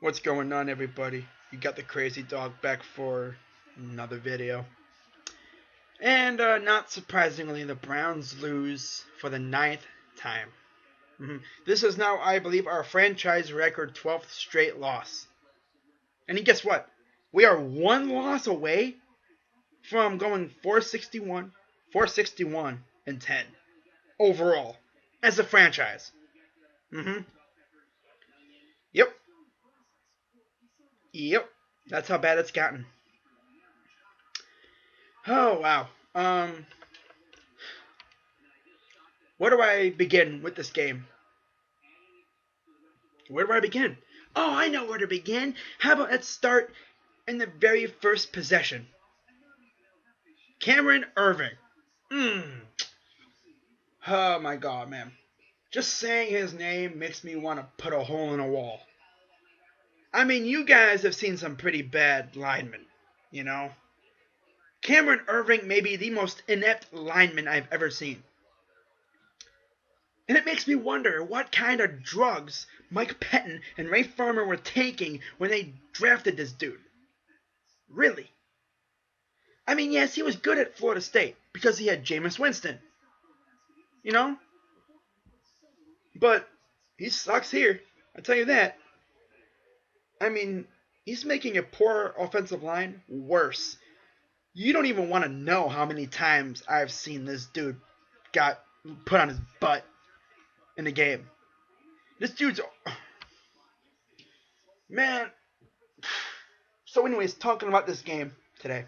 What's going on, everybody? You got the crazy dog back for another video. And not surprisingly, the Browns lose for the ninth time. This is now, I believe, our franchise record 12th straight loss. And guess what? We are one loss away from going 461, and 10 overall as a franchise. Yep. Yep. That's how bad it's gotten. Oh, wow. Where do I begin with this game? Where do I begin? Oh, I know where to begin. How about let's start in the very first possession. Cameron Erving. Oh my god, man. Just saying his name makes me want to put a hole in a wall. I mean, you guys have seen some pretty bad linemen, you know? Cameron Erving may be the most inept lineman I've ever seen. And it makes me wonder what kind of drugs Mike Pettin and Ray Farmer were taking when they drafted this dude. Really? I mean, yes, he was good at Florida State because he had Jameis Winston. You know? But he sucks here. I tell you that. I mean, he's making a poor offensive line worse. You don't even want to know how many times I've seen this dude got put on his butt in the game. This dude's... Man. So anyways, talking about this game today.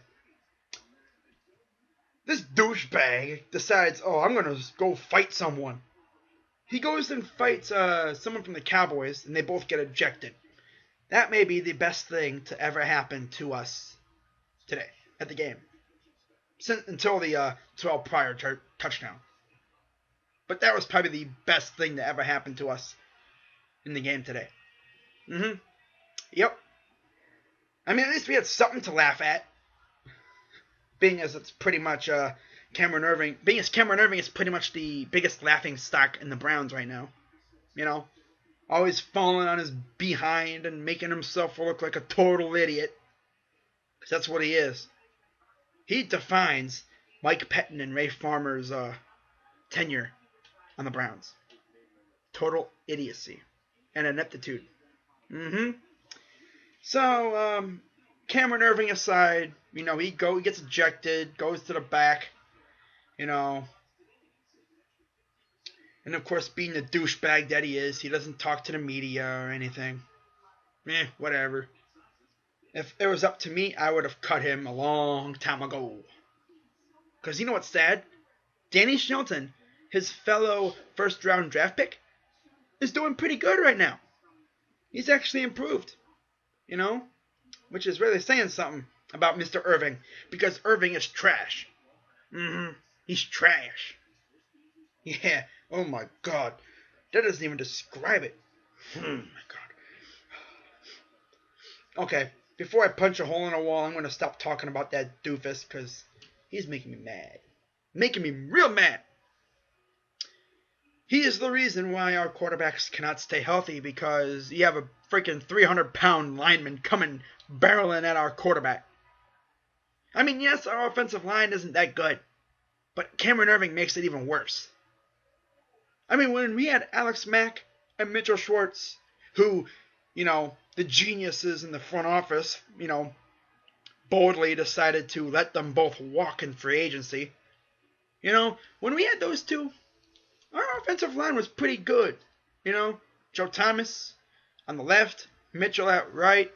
This douchebag decides, I'm going to go fight someone. He goes and fights someone from the Cowboys, and they both get ejected. That may be the best thing to ever happen to us today at the game. Until the Terrell Pryor touchdown. But that was probably the best thing that ever happened to us in the game today. Yep. I mean, at least we had something to laugh at. Being as it's pretty much Cameron Erving. Being as Cameron Erving is pretty much the biggest laughing stock in the Browns right now. You know? Always falling on his behind and making himself look like a total idiot. Because that's what he is. He defines Mike Pettin and Ray Farmer's tenure on the Browns. Total idiocy and ineptitude. So, Cameron Erving aside, he gets ejected, goes to the back, And of course, being the douchebag that he is, he doesn't talk to the media or anything. Whatever. If it was up to me, I would have cut him a long time ago. Because you know what's sad? Danny Shelton, his fellow first-round draft pick, is doing pretty good right now. He's actually improved. Which is really saying something about Mr. Erving. Because Erving is trash. He's trash. Yeah. Oh my god. That doesn't even describe it. My god. Okay. Before I punch a hole in a wall, I'm going to stop talking about that doofus because he's making me mad. Making me real mad. He is the reason why our quarterbacks cannot stay healthy because you have a freaking 300-pound lineman coming barreling at our quarterback. I mean, yes, our offensive line isn't that good, but Cameron Erving makes it even worse. I mean, when we had Alex Mack and Mitchell Schwartz, who, the geniuses in the front office, boldly decided to let them both walk in free agency. When we had those two, our offensive line was pretty good. Joe Thomas on the left, Mitchell at right.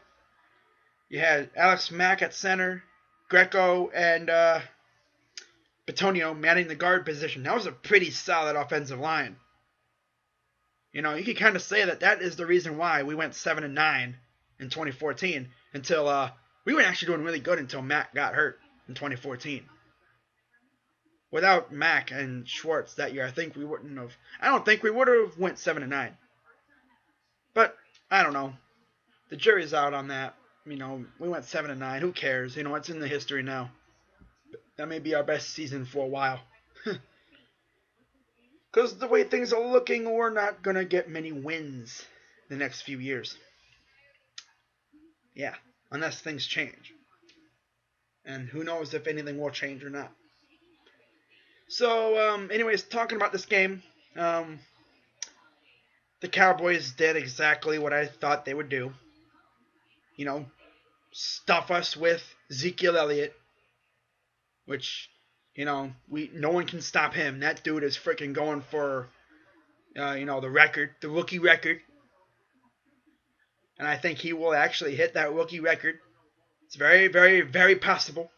You had Alex Mack at center, Greco and Betonio manning the guard position. That was a pretty solid offensive line. You could kind of say that is the reason why we went 7-9 in 2014 until we were actually doing really good until Mack got hurt in 2014. Without Mack and Schwartz that year, I don't think we would have went 7-9. But I don't know. The jury's out on that. We went 7-9. Who cares? It's in the history now. That may be our best season for a while. Because the way things are looking, we're not going to get many wins the next few years. Yeah, unless things change. And who knows if anything will change or not. So, anyways, talking about this game, the Cowboys did exactly what I thought they would do. You know, stuff us with Ezekiel Elliott, which, no one can stop him. That dude is freaking going for, the record, the rookie record. And I think he will actually hit that rookie record. It's very, very, very possible.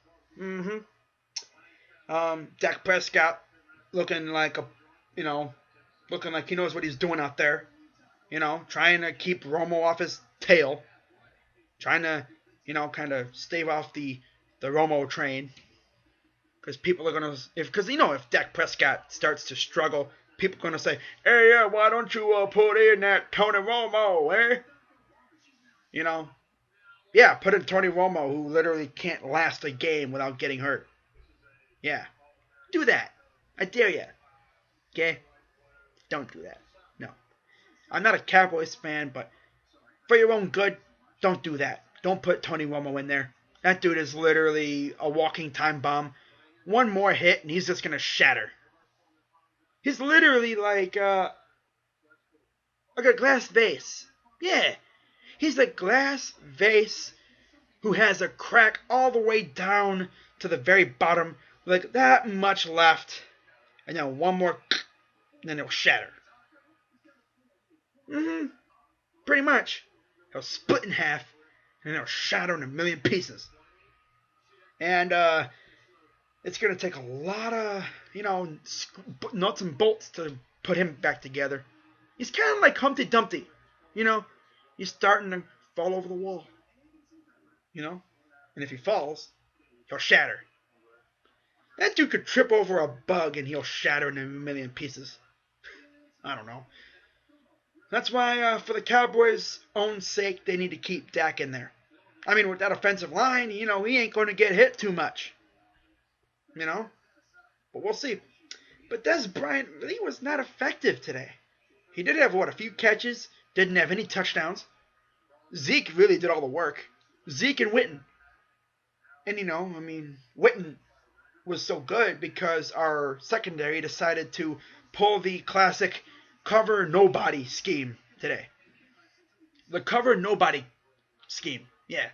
Dak Prescott looking like looking like he knows what he's doing out there. Trying to keep Romo off his tail. Trying to, kind of stave off the Romo train. Because people are going to, if Dak Prescott starts to struggle, people are going to say, hey, yeah, why don't you put in that Tony Romo, eh? Yeah, put in Tony Romo, who literally can't last a game without getting hurt. Yeah, do that. I dare you. Okay? Don't do that. No. I'm not a Cowboys fan, but for your own good, don't do that. Don't put Tony Romo in there. That dude is literally a walking time bomb. One more hit, and he's just going to shatter. He's literally like a glass vase. Yeah. He's a glass vase who has a crack all the way down to the very bottom, like that much left, and then one more, and then it'll shatter. Pretty much. It'll split in half, and it'll shatter in a million pieces. And it's going to take a lot of, nuts and bolts to put him back together. He's kind of like Humpty Dumpty, He's starting to fall over the wall, And if he falls, he'll shatter. That dude could trip over a bug and he'll shatter in a million pieces. I don't know. That's why, for the Cowboys' own sake, they need to keep Dak in there. I mean, with that offensive line, he ain't going to get hit too much. But we'll see. But Dez Bryant really was not effective today. He did have, a few catches. Didn't have any touchdowns. Zeke really did all the work. Zeke and Witten. And, Witten was so good because our secondary decided to pull the classic cover nobody scheme today. The cover nobody scheme. Yeah.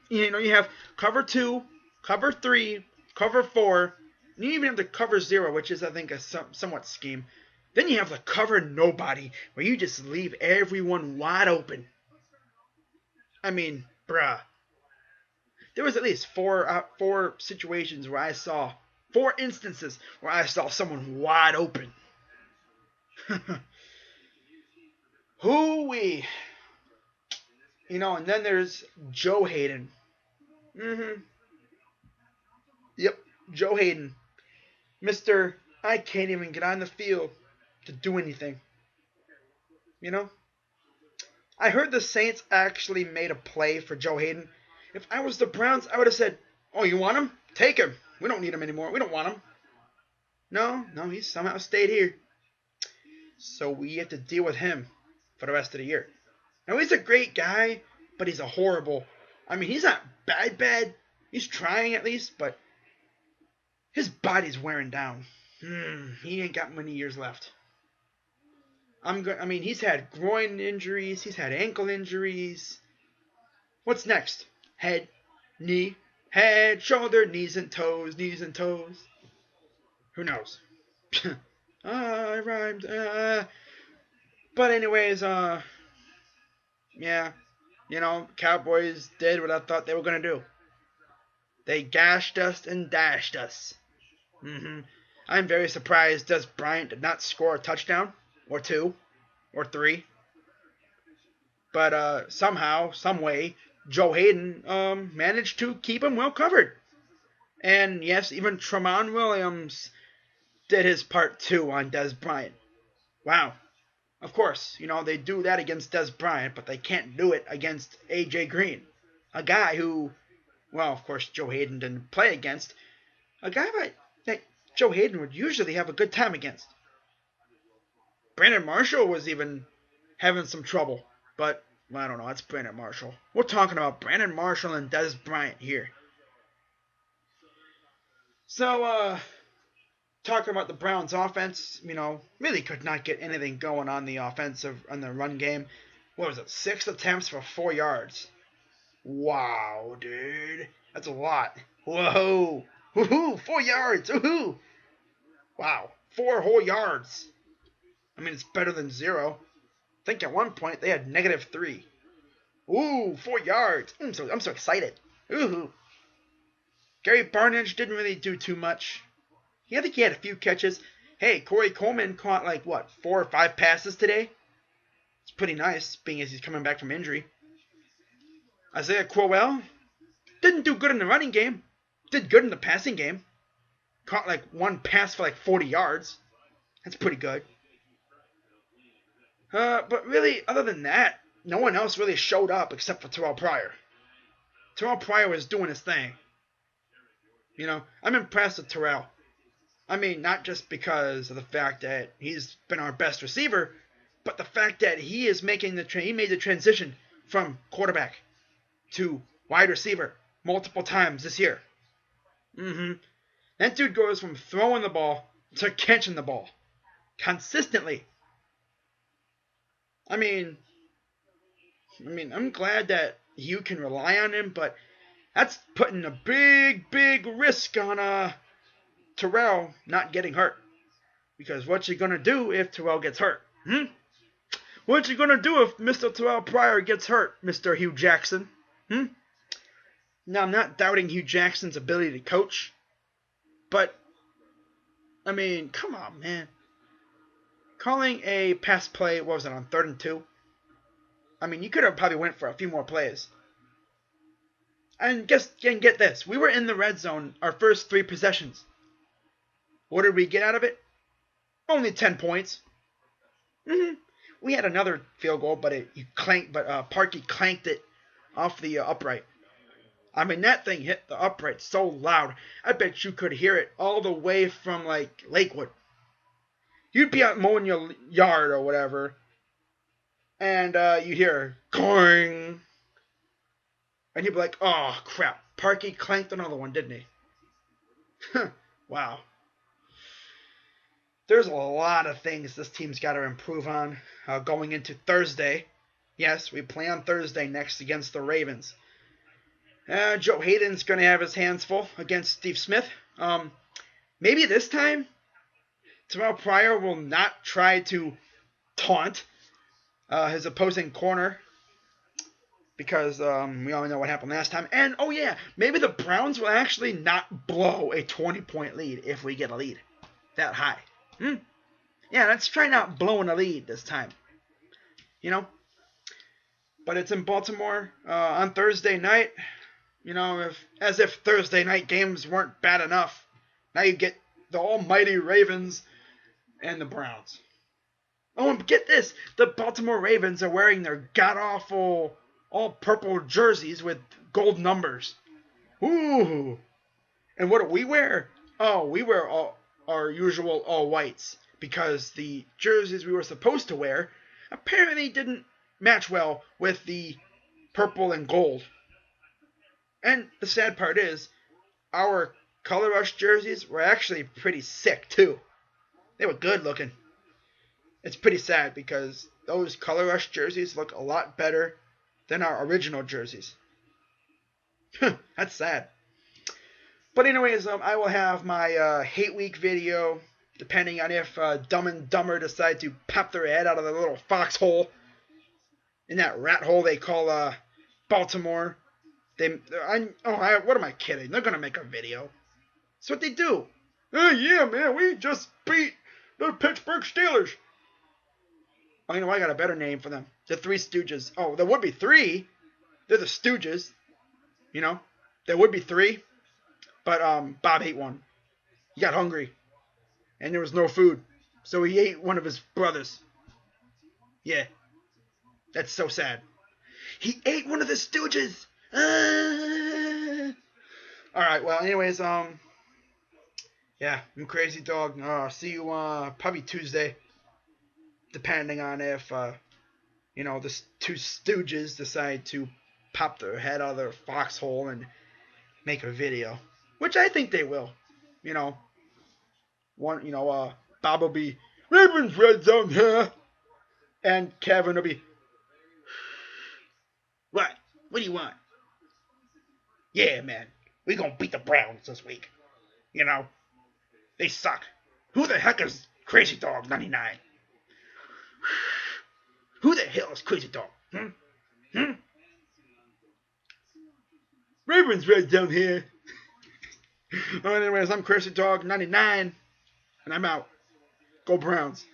You have cover 2, cover 3, cover 4, and you even have the cover 0, which is, I think, a somewhat scheme. Then you have the cover nobody, where you just leave everyone wide open. I mean, bruh. There was at least four situations where I saw, 4 instances where I saw someone wide open. Hoo-wee. And then there's Joe Haden. Yep, Joe Haden. Mr. I can't even get on the field to do anything. I heard the Saints actually made a play for Joe Haden. If I was the Browns, I would have said, oh, you want him? Take him. We don't need him anymore. We don't want him. No, he somehow stayed here. So we have to deal with him for the rest of the year. Now, he's a great guy, but he's a horrible. I mean, he's not bad. He's trying at least, but his body's wearing down. He ain't got many years left. He's had groin injuries. He's had ankle injuries. What's next? Head, knee, head, shoulder, knees and toes. Who knows? I rhymed. But anyways, yeah. Cowboys did what I thought they were going to do. They gashed us and dashed us. I'm very surprised Dez Bryant did not score a touchdown, or 2, or 3. But somehow, some way, Joe Haden managed to keep him well covered. And yes, even Tramon Williams did his part too on Dez Bryant. Wow. Of course, they do that against Dez Bryant, but they can't do it against A.J. Green. A guy who, well, of course, Joe Haden didn't play against. A guy that Joe Haden would usually have a good time against. Brandon Marshall was even having some trouble. But, I don't know. That's Brandon Marshall. We're talking about Brandon Marshall and Dez Bryant here. So, talking about the Browns' offense, really could not get anything going on the run game. What was it? 6 attempts for 4 yards. Wow, dude. That's a lot. Whoa. Woohoo! 4 yards. Woohoo! Wow. 4 whole yards. I mean, it's better than 0. I think at one point they had -3. Ooh, 4 yards. I'm so excited. Ooh. Gary Barnidge didn't really do too much. I think he had a few catches. Hey, Corey Coleman caught 4 or 5 passes today. It's pretty nice, being as he's coming back from injury. Isaiah Crowell didn't do good in the running game. Did good in the passing game. Caught 1 pass for 40 yards. That's pretty good. But really, other than that, no one else really showed up except for Terrell Pryor. Terrell Pryor was doing his thing. I'm impressed with Terrell. I mean, not just because of the fact that he's been our best receiver, but the fact that he is making he made the transition from quarterback to wide receiver multiple times this year. That dude goes from throwing the ball to catching the ball consistently. I mean, I'm glad that you can rely on him, but that's putting a big risk on Terrell not getting hurt. Because what's you gonna do if Terrell gets hurt? What you gonna do if Mr. Terrell Pryor gets hurt, Mr. Hugh Jackson? Now, I'm not doubting Hugh Jackson's ability to coach, but I mean, come on, man. Calling a pass play, what was it, on 3rd and 2? I mean, you could have probably went for a few more plays. And get this. We were in the red zone our first 3 possessions. What did we get out of it? Only 10 points. We had another field goal, but Parkey clanked it off the upright. I mean, that thing hit the upright so loud. I bet you could hear it all the way from Lakewood. You'd be out mowing your yard or whatever, and you'd hear coing, and you'd be like, "Oh crap! Parkey clanked another one, didn't he?" Wow. There's a lot of things this team's got to improve on going into Thursday. Yes, we play on Thursday next against the Ravens. Joe Haden's going to have his hands full against Steve Smith. Maybe this time, Terrell Pryor will not try to taunt his opposing corner, because we all know what happened last time. And, oh yeah, maybe the Browns will actually not blow a 20-point lead if we get a lead that high. Yeah, let's try not blowing a lead this time. But it's in Baltimore on Thursday night. As if Thursday night games weren't bad enough. Now you get the almighty Ravens and the Browns. Oh, and get this. The Baltimore Ravens are wearing their god-awful all-purple jerseys with gold numbers. Ooh. And what do we wear? Oh, we wear our usual all-whites, because the jerseys we were supposed to wear apparently didn't match well with the purple and gold. And the sad part is, our Color Rush jerseys were actually pretty sick, too. They were good looking. It's pretty sad, because those Color Rush jerseys look a lot better than our original jerseys. That's sad. But anyways, I will have my Hate Week video, depending on if Dumb and Dumber decide to pop their head out of the little foxhole in that rat hole they call Baltimore. What am I kidding? They're going to make a video. That's what they do. Oh, yeah, man, we just beat the Pittsburgh Steelers. Oh, I got a better name for them. The Three Stooges. Oh, there would be 3. They're the Stooges. There would be 3. But Bob ate one. He got hungry. And there was no food. So he ate one of his brothers. Yeah. That's so sad. He ate one of the Stooges. Alright, well, anyways, yeah, I'm Crazy Dog. See you probably Tuesday, depending on if The two stooges decide to pop their head out of their foxhole and make a video, which I think they will. You know, Bob will be Ravens red zone here, and Kevin will be, what? What do you want? Yeah, man, we gonna beat the Browns this week. They suck. Who the heck is Crazy Dog 99? Who the hell is Crazy Dog? Ravens red zone here. Anyways, I'm Crazy Dog 99, and I'm out. Go Browns.